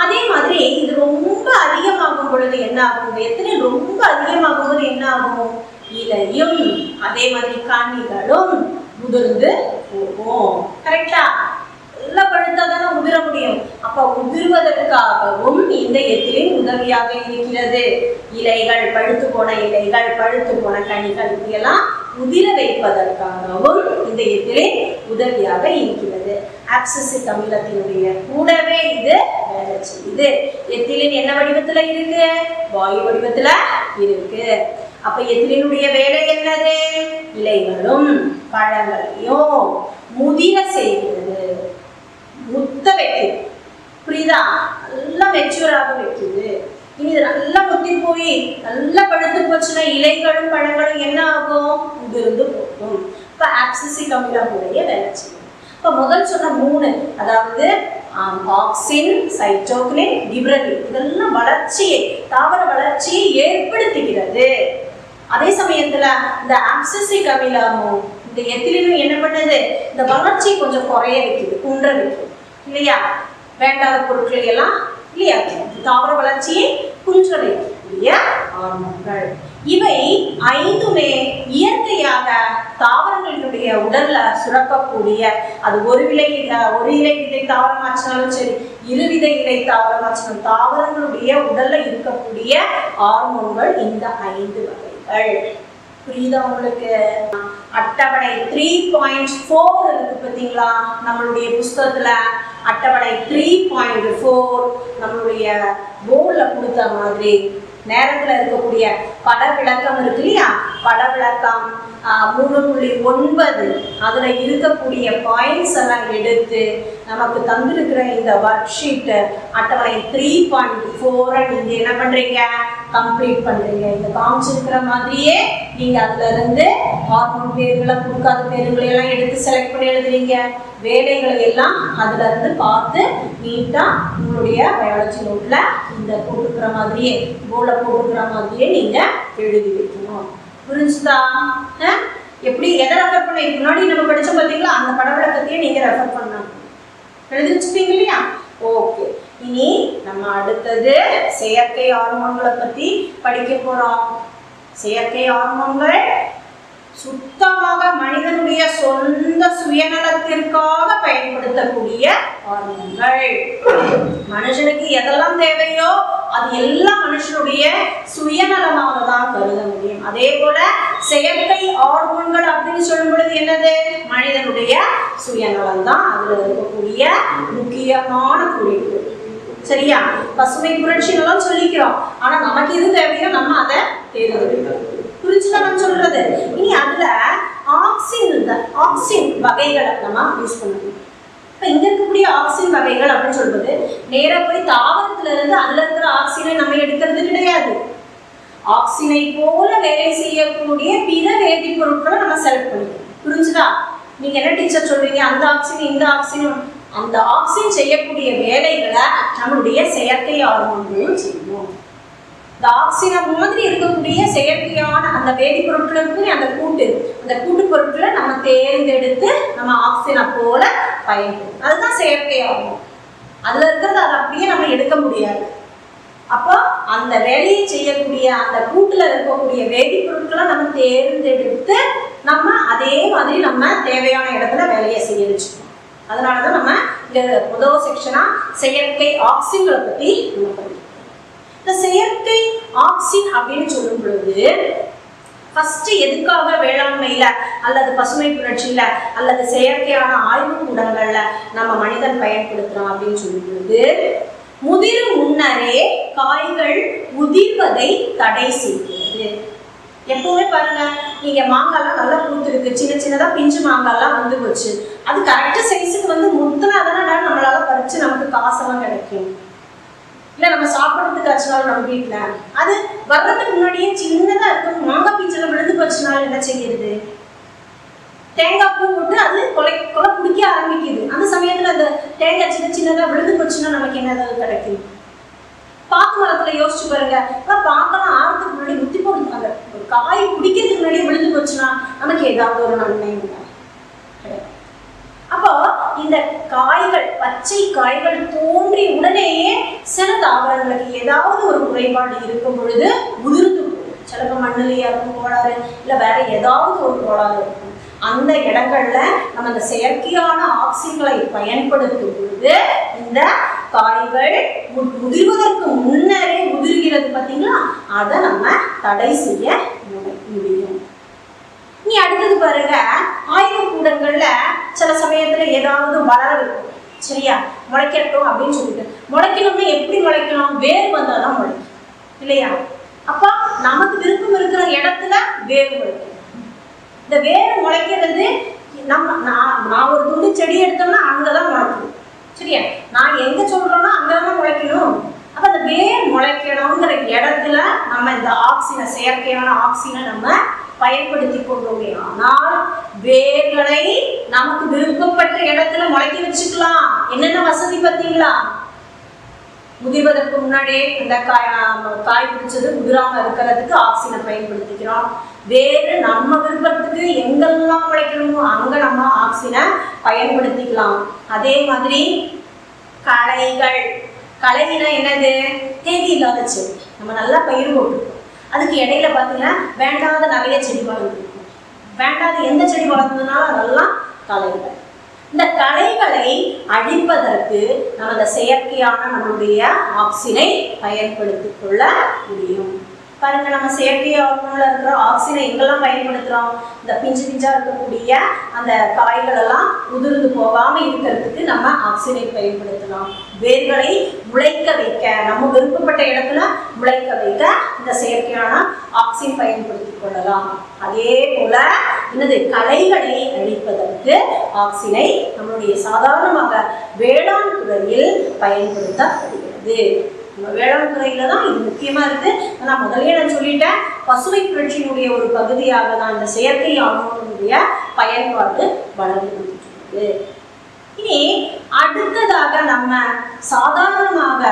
S1: அதே மாதிரி இது ரொம்ப அதிகமாகும் பொழுது என்ன ஆகும்? எத்தனை ரொம்ப அதிகமாகும் போது என்ன ஆகும்? இலையும் அதே மாதிரி கனிகளும் முதிர்ந்து போகும். கரெக்டா? எல்லாம் பழுத்தாதானே உதிர முடியும். அப்ப உதிர்வதற்காகவும் இந்த எத்திலின் உதவியாக இருக்கிறது. இலைகள், பழுத்து போன இலைகள், பழுத்து போன கனிகள் இதெல்லாம் உதிர வைப்பதற்காகவும் இந்த எத்திலின் உதவியாக இருக்கிறது. ஆப்சிசிக் அமிலத்தினுடைய கூடவே இது வேலை செய்யுது. எத்திலின் என்ன வடிவத்துல இருக்கு? வாயு வடிவத்துல இருக்கு. அப்ப எத்திலினுடைய வேலை என்னது? இலைகளும் பழங்களையும் முதிர செய்கிறது, முத்த வைக்குது. புரியுதா? நல்லா மெச்சூராக வைக்குது. இனி இது நல்லா முத்தி போய் நல்லா பழுத்து போச்சுன்னா இலைகளும் பழங்களும் என்ன ஆகும்? உதிர்ந்து போகும். இப்ப ஆப்சிசிக் அமிலமுடைய வேலை செய்யும். இப்ப முதல் சொன்ன 3, அதாவது ஆக்சின், சைட்டோகினின், கிப்ரலின், இதெல்லாம் வளர்ச்சியை, தாவர வளர்ச்சியை ஏற்படுத்துகிறது. அதே சமயத்துல இந்த ஆப்சிசிக் அமிலமும் இந்த எத்திலினும் என்ன பண்ணுது? இந்த வளர்ச்சி கொஞ்சம் குறைய வைக்குது, குன்ற வைக்குது இல்லையா? வேண்டாத பொருட்களை எல்லாம் இல்லையா தாவர வளர்ச்சியை குன்ற வைக்கக்கூடிய ஹார்மோன்கள். இவை 5மே இயற்கையாக தாவரங்களுடைய உடல்ல சுரக்கக்கூடிய, அது ஒரு இலை விதை தாவரமாச்சினாலும் சரி, இருவிதை இலை தாவரமாச்சினாலும் தாவரங்களுடைய உடல்ல இருக்கக்கூடிய ஹார்மோன்கள் இந்த 5 வகைகள். புரியுதா உங்களுக்கு? அட்டவணை 3.4 இருக்கு பார்த்தீங்களா நம்மளுடைய புஸ்தகத்துல? அட்டவணை 3.4 நம்மளுடைய போர்டுல கொடுத்த மாதிரி நேரத்துல இருக்கக்கூடிய பட விளக்கம் இருக்கு இல்லையா? பட விளக்கம் 3.9 அதுல இருக்கக்கூடிய பாயிண்ட்ஸ் எல்லாம் எடுத்து நமக்கு தந்திருக்கிற இந்த ஒர்க் ஷீட் அட்டவணை 3.4 நீங்க என்ன பண்றீங்க? கம்ப்ளீட் பண்றீங்க. இந்த காமிச்சிருக்கிற மாதிரியே நீங்க அதுல இருந்து ஹார்மோன் பேர்களை, கொடுக்காத பேர்களை எல்லாம் எடுத்து செலக்ட் பண்ணி எழுதுறீங்க. வேலைகளை எல்லாம் அதுல இருந்து பார்த்து நீட்டா உங்களுடைய பயாலஜி நோட்ல இந்த போட்டுக்கிற மாதிரியே, போர்ட்ல போட்டுக்கிற மாதிரியே நீங்க எழுதி வைக்கணும். புரிஞ்சுதா? எப்படி எதை ரெஃபர் பண்ண முன்னாடி நம்ம படிச்சோம் பார்த்தீங்களா? அந்த பட விளக்கத்தையே நீங்க ரெஃபர் பண்ணணும். எழுதி வச்சுப்பீங்க இல்லையா? ஓகே. இனி நம்ம அடுத்தது செயற்கை ஹார்மோன்களை பத்தி படிக்க போறோம். செயற்கை ஹார்மோன்கள் சுத்தமாக மனிதனுடைய சொந்த சுயநலத்திற்காக பயன்படுத்தக்கூடிய ஹார்மோன்கள். மனுஷனுக்கு எதெல்லாம் தேவையோ அது எல்லாம் மனுஷனுடைய சுயநலமாக தான் கருத முடியும். அதே போல செயற்கை ஹார்மோன்கள் அப்படின்னு சொல்லும் பொழுது என்னது? மனிதனுடைய சுயநலம் தான் அதுல இருக்கக்கூடிய முக்கியமான குறிப்பு. சரியா? பசுமை புரட்சி எல்லாம் சொல்லிக்கிறோம், ஆனா நமக்கு எது தேவையோ நம்ம அதை தேர்ந்தெடுக்கிறோம். புரிஞ்சுதான் நான் சொல்றது? இனி அதுல ஆக்சின் வகைகளை நம்ம யூஸ் பண்ணணும். இப்ப இங்க இருக்கக்கூடிய ஆக்சின் வகைகள் அப்படின்னு சொல்றது நேரா போய் தாவரத்துல இருந்து அதுல இருக்கிற ஆக்சினை நம்ம எடுக்கிறது கிடையாது. ஆக்சினை போல வேலை செய்யக்கூடிய பிற வேதிப்பொருட்களை நம்ம செலக்ட் பண்ணிக்கணும். புரிஞ்சுதா? நீங்க என்ன டீச்சர் சொல்றீங்க? அந்த ஆக்சின் இந்த ஆக்சின், அந்த ஆக்சின் செய்யக்கூடிய வேலைகளை நம்மளுடைய செயற்கை ஹார்மோன்களும் செய்யும். இந்த ஆக்சினை மாதிரி இருக்கக்கூடிய செயற்கையான அந்த வேதிப்பொருட்கள் இருக்கு, அந்த கூட்டு பொருட்களை நம்ம தேர்ந்தெடுத்து நம்ம ஆக்சினை போல பயன்படுத்தும். அதுதான் செயற்கை ஹார்மோன். அதுல இருக்கிறது அதை அப்படியே நம்ம எடுக்க முடியாது. அப்போ அந்த வேலையை செய்யக்கூடிய அந்த கூட்டுல இருக்கக்கூடிய வேதிப்பொருட்களை நம்ம தேர்ந்தெடுத்து நம்ம அதே மாதிரி நம்ம தேவையான இடத்துல வேலையை செய்ய வச்சுக்கணும். அதனாலதான் நம்ம இந்த முதல் செக்ஷனா செயற்கை ஆக்சின்களை பத்தி நம்ம படிக்கிறோம். இந்த செயற்கை ஆக்சின் அப்படின்னு சொல்லும் பொழுது ஃபர்ஸ்ட் எதுக்காக வேளாண்மையில அல்லது பசுமை புரட்சியில அல்லது செயற்கையான ஆய்வு கூடங்கள்ல நம்ம மனிதன் பயன்படுத்துறோம் அப்படின்னு சொல்லும் பொழுது, முதிரும் முன்னரே காய்கள் உதிர்வதை தடை செய்கிறது. எப்பவுமே பாருங்க, நீங்க மாங்காய்லாம் நல்லா பூத்துருக்கு, சின்ன சின்னதா பிஞ்சு மாங்காய்லாம் வந்து போச்சு, அது கரெக்டா சைஸுக்கு வந்து முத்துனாதானே நம்மளால பறிச்சு நமக்கு காசெல்லாம் கிடைக்கும். இல்லை நம்ம சாப்பிட்றதுக்கு ஆச்சுனாலும் நம்ம வீட்டில் அது வர்றதுக்கு முன்னாடியே சின்னதாக இருக்கும். மாங்காய் பீச்செல்லாம் விழுந்து போச்சுனாலும் என்ன செய்யுது? தேங்காய் பூ போட்டு அது கொலை பிடிக்க ஆரம்பிக்குது. அந்த சமயத்தில் அந்த தேங்காய் சின்னதாக விழுந்து போச்சுன்னா நமக்கு என்ன ஏதாவது கிடைக்கும்? பாக்கு மரத்தில் யோசிச்சு பாருங்க, பாக்கெல்லாம் ஆறதுக்கு முன்னாடி முத்தி போடுறாங்க, ஒரு காய் பிடிக்கிறதுக்கு முன்னாடியே விழுந்து போச்சுன்னா நமக்கு ஏதாவது ஒரு நன்மை கிடைக்கும். அப்போ இந்த காய்கள், பச்சை காய்கள் தோன்றிய உடனேயே சில தாவரங்களுக்கு ஏதாவது ஒரு குறைபாடு இருக்கும் பொழுது உதிர்ந்து போகும். சிலப்போ மண்ணிலேயே இருக்கும் கோளாறு, இல்லை வேற ஏதாவது ஒரு கோளாறு இருக்கும். அந்த இடங்கள்ல நம்ம இந்த செயற்கையான ஆக்சின்களை பயன்படுத்தும் பொழுது இந்த காய்கள் முதிர்வதற்கு முன்னரே உதிர்கிறது பார்த்தீங்களா, அதை நம்ம தடை செய்ய முடியும். நீ அடுத்தது பாருங்க, ஆய்வு கூடங்கள் ஏதாவது வளர வைக்கும். சரியா? முளைக்கட்டும் அப்படின்னு சொல்லிட்டு முளைக்கணும்னா எப்படி முளைக்கணும்? வேர் வந்தால் தான் முளைக்கும் இல்லையா? அப்போ நமக்கு விருப்பம் இருக்கிற இடத்துல வேர் முளைக்கும். இந்த வேர் முளைக்கிறது நான் ஒரு துண்டு செடி எடுத்தோம்னா அங்கதான் முளைக்கணும். சரியா? நான் எங்க சொல்றோம்னா அங்கதான் முளைக்கணும். அப்ப அந்த வேர் முளைக்கணுங்கிற இடத்துல நம்ம இந்த ஆக்சிஜனை, செயற்கையான ஆக்சிஜனை நம்ம பயன்படுத்தி கொண்டோமே ஆனால் வேர்களை நமக்கு விருப்பப்பட்ட இடத்துல முளைக்க வச்சுக்கலாம். என்னென்ன வசதி பார்த்தீங்களா? முதிர்வதற்கு முன்னாடியே இந்த காய் பிடிச்சது முதிராம இருக்கிறதுக்கு ஆக்சிஜனை பயன்படுத்திக்கிறோம். வேறு நம்ம விருப்பத்துக்கு எங்கெல்லாம் முளைக்கணுமோ அங்க நம்ம ஆக்சிஜனை பயன்படுத்திக்கலாம். அதே மாதிரி களைனா என்னது? தேவையில்லாத செடி. நம்ம நல்லா பயிர் போட்டுருக்கோம், அதுக்கு இடையில பார்த்தீங்கன்னா வேண்டாத நிறைய செடி வளர்ந்துருக்கும். வேண்டாத எந்த செடி வளர்ந்ததுனாலும் அதெல்லாம் களைகள். இந்த களைகளை அழிப்பதற்கு நம்ம இந்த செயற்கையான நம்மளுடைய ஆக்சிஜனை பயன்படுத்திக் கொள்ள முடியும். பாருங்க, நம்ம செயற்கை ஹார்மோன்ல இருக்கிற ஆக்சிஜனை எங்கெல்லாம் பயன்படுத்துறோம்? இந்த பிஞ்சு பிஞ்சா இருக்கக்கூடிய அந்த காய்கள் எல்லாம் உதிர்ந்து போகாம இருக்கிறதுக்கு நம்ம ஆக்சிஜனை பயன்படுத்தலாம். வேர்களை முளைக்க வைக்க, நம்ம விருப்பப்பட்ட இடத்துல முளைக்க வைக்க இந்த செயற்கையான ஆக்சிஜன் பயன்படுத்திக் கொள்ளலாம். அதே போல என்னது? களைகளை அழிப்பதற்கு ஆக்சிஜனை நம்மளுடைய சாதாரணமாக வேளாண் துறையில் பயன்படுத்தப்படுகிறது. வேளாண் துறையில தான் இது முக்கியமா இருக்கு. நான் முதலே சொல்லிட்டேன், பசுமை புரட்சியினுடைய ஒரு பகுதியாக தான் இந்த செயற்கை ஹார்மோனுடைய பயன்பாடு வளர்ந்து. இனி அடுத்ததாக நம்ம சாதாரணமாக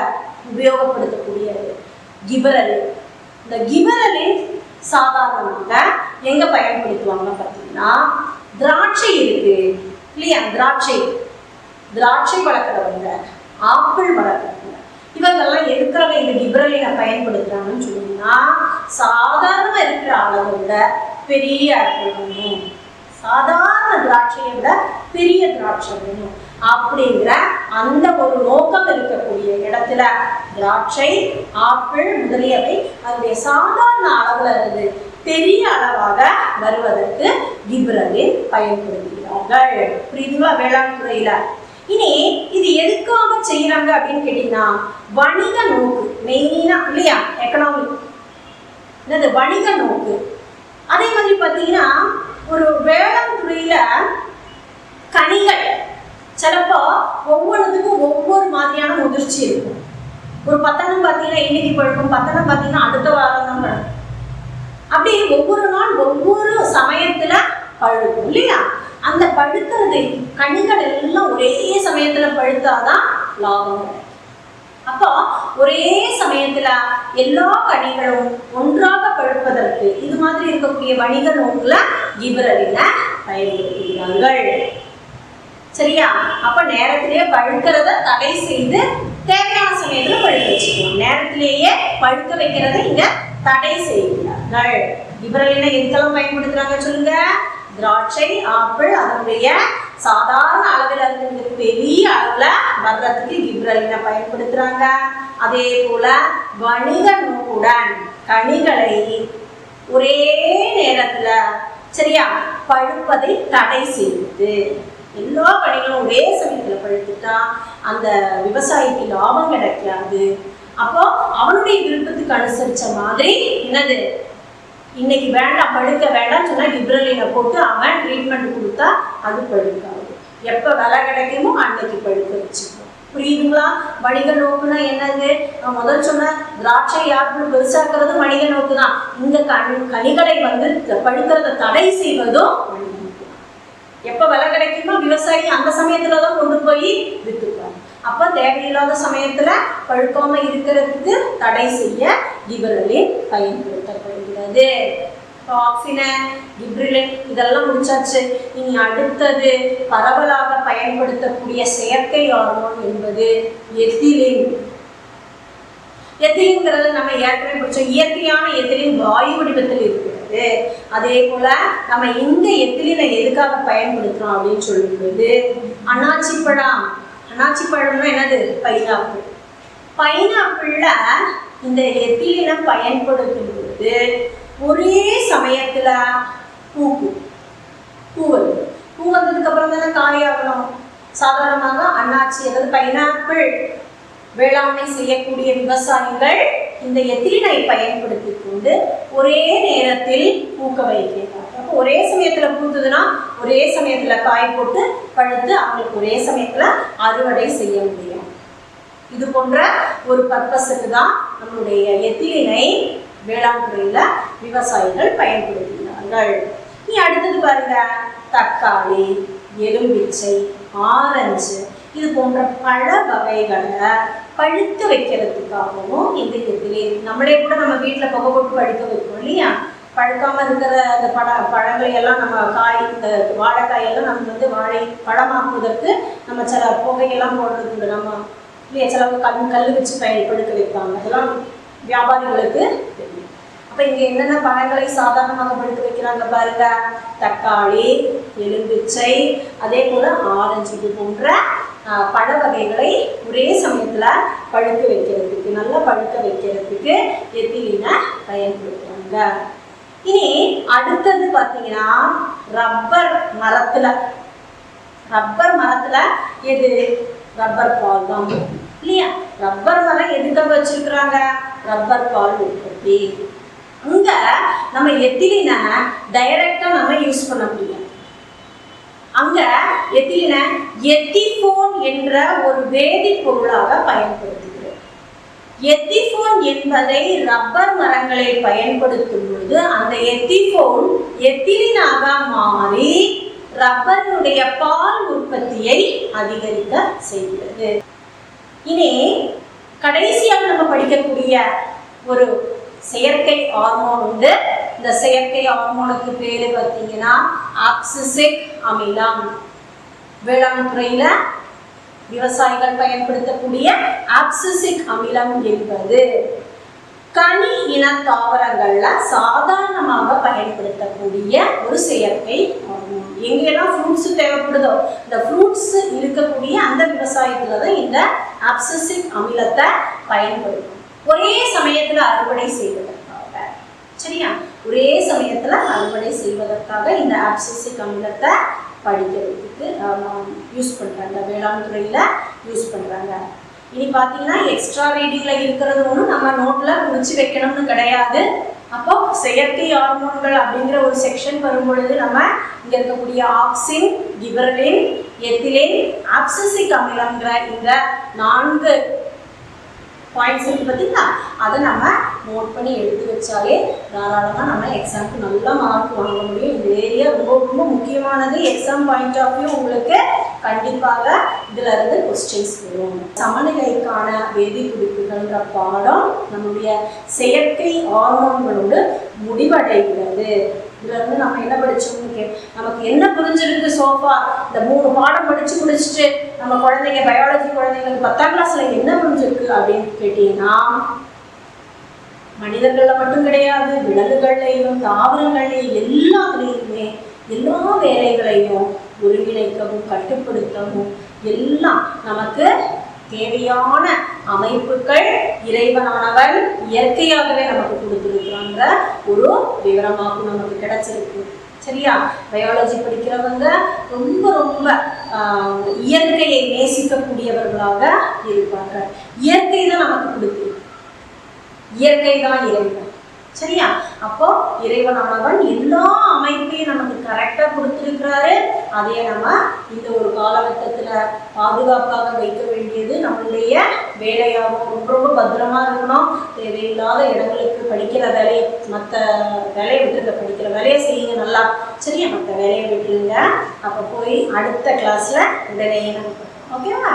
S1: உபயோகப்படுத்தக்கூடியது கிபரலின். இந்த கிபரலின் சாதாரணமாக எங்க பயன்படுத்துவாங்க பார்த்தீங்கன்னா, திராட்சை இருக்கு இல்லையா? திராட்சை வளர்க்குறவங்க, ஆப்பிள் வளர்க்குறவங்க, இவங்கெல்லாம் எதுக்காக இந்த கிபரலினை பயன்படுத்துறாங்கன்னு சொன்னீங்கன்னா, சாதாரண இருக்கிற அளவை விட பெரிய ஆப்பிள் வேணும், சாதாரண திராட்சையை விட பெரிய திராட்சை வேணும் அப்படிங்கிற அந்த ஒரு நோக்கம் இருக்கக்கூடிய இடத்துல திராட்சை, ஆப்பிள் முதலியவை அதனுடைய சாதாரண அளவுல இருந்து பெரிய அளவாக வருவதற்கு கிபரலின் பயன்படுத்துகிறார்கள். புரியுதுங்களா? வேளாண் துறையில இனி இது எதுக்காக செய்யறாங்க அப்படின்னு கேட்டீங்கன்னா, வணிக நோக்கு மெயினா இல்லையா? எக்கனாமிக் என்னது? வணிக நோக்கு. அதே மாதிரி பார்த்தீங்கன்னா, ஒரு வேளாண் துறையில கனிகள் சிலப்போ ஒவ்வொன்றுத்துக்கும் ஒவ்வொரு மாதிரியான முதிர்ச்சி இருக்கும். ஒரு பத்தனம் பார்த்தீங்கன்னா இன்னைக்கு பழுக்கும், பத்தனம் பார்த்தீங்கன்னா அடுத்த வாரம் தான் பழுக்கும். அப்படி ஒவ்வொரு நாள் ஒவ்வொரு சமயத்துல பழுக்கும் இல்லையா? அந்த பழுக்கிறது கனிகள் எல்லாம் ஒரே சமயத்துல பழுத்தாதான் லாபம். அப்போ ஒரே சமயத்துல எல்லா கனிகளும் ஒன்றாக பழுப்பதற்கு இது மாதிரி இருக்கக்கூடிய வணிக நோக்குல கிபரலினை பயன்படுத்துகிறார்கள். சரியா? அப்ப நேரத்திலேயே பழுக்கிறத தடை செய்து தேவையான சமயத்துல பழுக்க வச்சுக்கணும். நேரத்திலேயே பழுக்க வைக்கிறத இங்க தடை செய்கிறார்கள். கிபரலினை எதுக்கெல்லாம் பயன்படுத்துறாங்க சொல்லுங்க? திராட்சை, ஆப்பிள் அதனுடைய சாதாரண அளவில் இருந்து பெரிய அளவுல வர்றதுக்கு கிபரலினை பயன்படுத்துறாங்க. அதே போல வணிக நோக்குடன் கனிகளை ஒரே நேரத்துல சரியா பழுப்பதை தடை செய்யுது. எல்லா கனிகளும் ஒரே சமயத்துல பழுத்துட்டா அந்த விவசாயிக்கு லாபம் கிடைக்காது. அப்போ அவனுடைய விருப்பத்துக்கு அனுசரிச்ச மாதிரி என்னது, இன்னைக்கு வேண்டாம் பழுக்க வேண்டாம் சொன்னா கிபரலினை போட்டு அவன் ட்ரீட்மெண்ட் கொடுத்தா அது பழுக்காது. எப்ப விலை கிடைக்குமோ அன்னைக்கு பழுக்க வச்சுக்கணும். புரியுதுங்களா? வணிக நோக்குன்னா என்னது? நான் முதல் சொன்ன திராட்சை, ஆப்பிள் பெருசாக்குறது வணிக நோக்கு தான். இந்த கனிகளை பழுக்கிறத தடை செய்வதும் வணிக நோக்கு தான். எப்ப விலை கிடைக்குமோ விவசாயி அந்த சமயத்துலதான் கொண்டு போய் வித்துப்பாங்க. அப்ப தேவையில்லாத சமயத்துல பழுக்காம இருக்கிறதுக்கு தடை செய்ய கிபரலின் பயன்படுத்தப்படுகிறது. ஆக்சிஜன், கிபரலின் இதெல்லாம் முடிச்சாச்சு. இனி அடுத்தது பரவலாக பயன்படுத்தக்கூடிய செயற்கை ஹார்மோன் என்பது எத்திலின். எத்திலின்ங்கிறது நம்ம ஏற்கனவே படிச்சோம். இயற்கையான எத்திலின் வாயு வடிவத்தில் இருக்கிறது. அதே போல நம்ம இந்த எத்திலினை எதுக்காக பயன்படுத்துறோம் அப்படின்னு சொல்லும்போது, அன்னாச்சி பழம். அன்னாச்சி பழம்னா என்னது? பைனாப்பிள். பைனாப்பிள்ல இந்த எத்திலினை பயன்படுத்தும் போது ஒரே சமயத்துல பூ வந்ததுக்கு அப்புறம் தானே காயாகணும். சாதாரணமாக அன்னாச்சி அதாவது பைனாப்பிள் வேளாண்மை செய்யக்கூடிய விவசாயிகள் இந்த எத்திலினை பயன்படுத்தி கொண்டு ஒரே நேரத்தில் பூக்க வைக்கிறார்கள். அப்போ ஒரே சமயத்தில் பூத்துதுன்னா ஒரே சமயத்தில் காய் போட்டு பழுத்து அவங்களுக்கு ஒரே சமயத்தில் அறுவடை செய்ய முடியும். இது போன்ற ஒரு பர்பஸுக்கு தான் நம்மளுடைய எத்திலினை வேளாண் துறையில் விவசாயிகள் பயன்படுத்துகிறார்கள். நீ அடுத்தது பாருங்க, தக்காளி, எலும்பிச்சை, ஆரஞ்சு இது போன்ற பழ வகைகளை பழுக்க வைக்கிறதுக்காகவும் இந்த எத்திலின் நம்மளே கூட நம்ம வீட்டில் புகை போட்டு பழுக்க வைப்போம் இல்லையா. பழுக்காமல் இருக்கிற அந்த பழங்களை எல்லாம் நம்ம இந்த வாழைக்காயெல்லாம் நம்ம வாழை பழமாக்குவதற்கு நம்ம சில புகையெல்லாம் போடுறது உண்டு. நம்ம இல்லையா, சில கல் வச்சு பழுக்க வைப்பாங்க. அதெல்லாம் வியாபாரிகளுக்கு தெரியும். அப்போ இங்கே என்னென்ன பழங்களை சாதாரணமாக பழுக்க வைக்கிறாங்க பாருங்க, தக்காளி, எலும்பிச்சை, அதே போல் ஆரஞ்சு இது போன்ற பழ வகைகளை ஒரே சமயத்தில் பழுக்க வைக்கிறதுக்கு நல்லா பழுக்க வைக்கிறதுக்கு எத்திலினை பயன்படுத்துகிறாங்க. இனி அடுத்தது பார்த்தீங்கன்னா ரப்பர் மரத்தில் எது ரப்பர் பால் தான் இல்லையா. ரப்பர் மரம் எதுக்காக வச்சிருக்கிறாங்க, ரப்பர் பால் உற்பத்தி. அங்க நம்ம எத்திலினை டைரக்டா நம்ம யூஸ் பண்ண முடியும். அங்க எத்திலினை எத்திஃபோன் என்ற ஒரு வேதிப்பொருளாக பயன்படுத்துகிறோம். எத்திஃபோன் என்பதை ரப்பர் மரங்களை பயன்படுத்தும் பொழுது அந்த எத்திஃபோன் எத்திலினாக மாறி ரப்பருடைய பால் உற்பத்தியை அதிகரிக்க செய்கிறது. இனி கடைசியாக நம்ம படிக்கக்கூடிய ஒரு செயற்கை ஹார்மோன் உண்டு. இந்த செயற்கை ஹார்மோனுக்கு பேரு பார்த்தீங்கன்னா ஆப்சிசிக் அமிலம். வேளாண் துறையில விவசாயிகள் பயன்படுத்தக்கூடிய ஆப்சிசிக் அமிலம் என்பது கனி இன தாவரங்கள்ல சாதாரணமாக பயன்படுத்தக்கூடிய ஒரு செயற்கை ஹார்மோன். எங்கெல்லாம் ஃப்ரூட்ஸ் தேவைப்படுதோ இந்த ஃப்ரூட்ஸ் இருக்கக்கூடிய அந்த விவசாயத்துல தான் இந்த ஆப்சிசிக் அமிலத்தை பயன்படுத்தும். ஒரே சமயத்துல அறுவடை செய்வதற்காக, சரியா, ஒரே சமயத்துல அறுவடை செய்வதற்காக இந்த ஆப்சிசிக் அமிலத்தை படிக்கிறதுக்கு யூஸ் பண்றாங்க, வேளாண் துறையில யூஸ் பண்றாங்க. இனி பார்த்தீங்கன்னா எக்ஸ்ட்ரா ரீடிங்ல இருக்கிறது ஒன்றும் நம்ம நோட்ல குறிச்சு வைக்கணும்னு கிடையாது. அப்போ செயற்கை ஹார்மோன்கள் அப்படிங்கிற ஒரு செக்ஷன் வரும்பொழுது நம்ம இங்க இருக்கக்கூடிய ஆக்சின், கிபரலின், எத்திலின், ஆப்சிசிக் அமிலம்ங்கிற இந்த 4 பாயிண்ட்ஸ் இருக்கு பார்த்தீங்களா, அதை நம்ம நோட் பண்ணி எடுத்து வச்சாலே தாராளமாக நம்ம எக்ஸாமுக்கு நல்லா மார்க் வாங்க முடியும். இந்த ஏரியா ரொம்ப ரொம்ப முக்கியமானது. எக்ஸாம் பாயிண்ட் ஆஃப் வியூ உங்களுக்கு கண்டிப்பாக இதுல இருந்து கொஸ்டின்ஸ் வரும். சமநிலைக்கான வேதிக்குறிப்புகள்ன்ற பாடம் நம்முடைய செயற்கை ஹார்மோன்களோடு முடிவடைகிறது. இதுல இருந்து நம்ம என்ன படிச்சோம்னு நமக்கு என்ன புரிஞ்சிருக்கு சோஃபா, இந்த 3 பாடம் படிச்சு முடிச்சுட்டு நம்ம குழந்தைங்க பயாலஜி குழந்தைங்களுக்கு 10ஆம் கிளாஸ்ல என்ன புரிஞ்சிருக்கு அப்படின்னு கேட்டீங்கன்னா, மனிதர்கள்ல மட்டும் கிடையாது, விலங்குகள்லையும் தாவரங்கள்லையும் எல்லாத்துலேயுமே எல்லா வேலைகளையும் ஒருங்கிணைக்கவும் கட்டுப்படுத்தவும் எல்லாம் நமக்கு தேவையான அமைப்புகள் இறைவனானவன் இயற்கையாகவே நமக்கு கொடுத்துருக்குறாங்க ஒரு விவரமாகவும் நமக்கு கிடைச்சிருக்கு. சரியா, பயாலஜி படிக்கிறவங்க ரொம்ப ரொம்ப இயற்கையை நேசிக்கக்கூடியவர்களாக இருப்பாங்க. இயற்கை தான் நமக்கு கொடுக்கு, இயற்கை தான் இறைவன். சரியா, அப்போ இறைவனானவன் எல்லா அமைப்பையும் நமக்கு கரெக்டா கொடுத்துருக்கிறாரு. அதையே நம்ம இந்த ஒரு காலகட்டத்துல பாதுகாப்பாக வைக்க வேண்டியது நம்மளுடைய வேலையாகும். ரொம்ப ரொம்ப பத்திரமா இருக்கணும். தேவையில்லாத இடங்களுக்கு படிக்கிற வேலையை, மற்ற வேலையை விட்டுருங்க, படிக்கிற வேலையை செய்யுங்க நல்லா. சரியா, மற்ற வேலையை விட்டுருங்க. அப்போ போய் அடுத்த கிளாஸ்ல உடனே ஓகேவா.